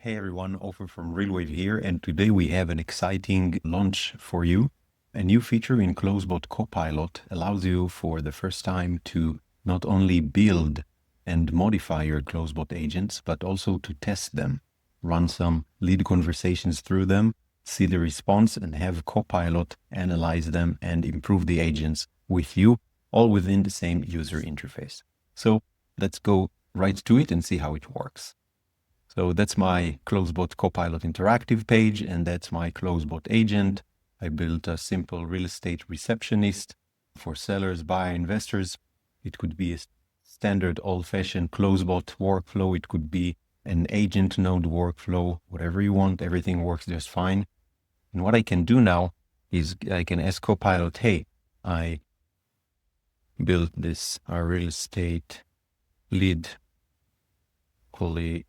Hey everyone, Ofer from Real Wave here, and today we have an exciting launch for you. A new feature in Closebot Copilot allows you for the first time to not only build and modify your Closebot agents, but also to test them, run some lead conversations through them, see the response, and have Copilot analyze them and improve the agents with you, all within the same user interface. So let's go right to it and see how it works. So that's my Closebot Copilot interactive page, and that's my Closebot agent. I built a simple real estate receptionist for sellers, buyer, investors. It could be a standard old-fashioned Closebot workflow. It could be an agent node workflow, whatever you want. Everything works just fine. And what I can do now is I can ask Copilot, hey, I built this real estate lead qualification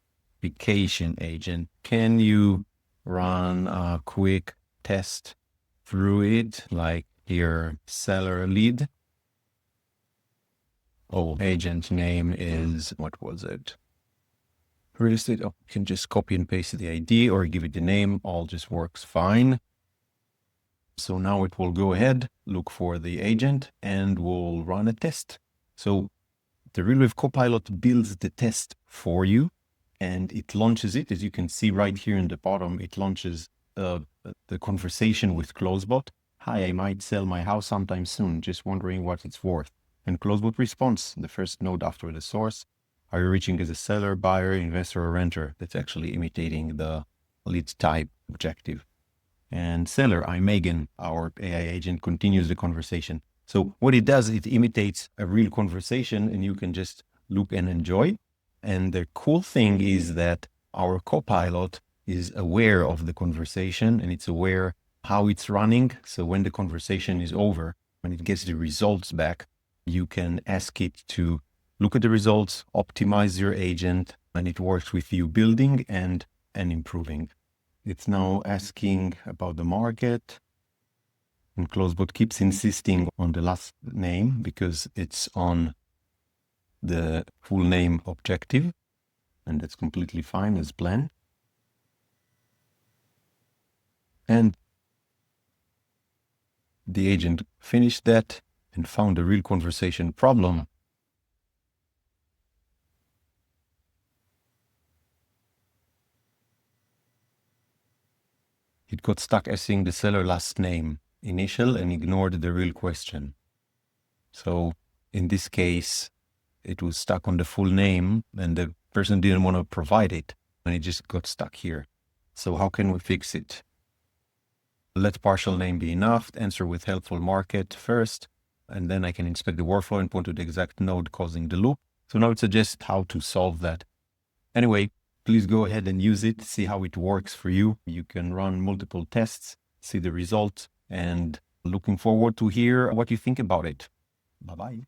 agent. Can you run a quick test through it, like your seller lead? Oh, agent name is, what was it? Real estate. Oh, you can just copy and paste the ID or give it the name. All just works fine. So now it will go ahead, look for the agent, and we'll run a test. So the Real Wave Copilot builds the test for you, and it launches it. As you can see right here in the bottom, it launches the conversation with Closebot. Hi, I might sell my house sometime soon. Just wondering what it's worth. And Closebot responds, the first node after the source. Are you reaching as a seller, buyer, investor, or renter? That's actually imitating the lead type objective. And seller, I'm Megan, our AI agent, continues the conversation. So what it does, it imitates a real conversation, and you can just look and enjoy. And the cool thing is that our Copilot is aware of the conversation, and it's aware how it's running. So when the conversation is over, when it gets the results back, you can ask it to look at the results, optimize your agent, and it works with you building and improving. It's now asking about the market, and Closebot keeps insisting on the last name because it's on the full name objective, and that's completely fine as planned. And the agent finished that and found a real conversation problem. It got stuck asking the seller last name initial and ignored the real question. So in this case, it was stuck on the full name and the person didn't want to provide it, and it just got stuck here. So how can we fix it? Let partial name be enough, answer with helpful market first, and then I can inspect the workflow and point to the exact node causing the loop. So now it suggests how to solve that. Anyway, please go ahead and use it, see how it works for you. You can run multiple tests, see the results, and looking forward to hear what you think about it. Bye-bye.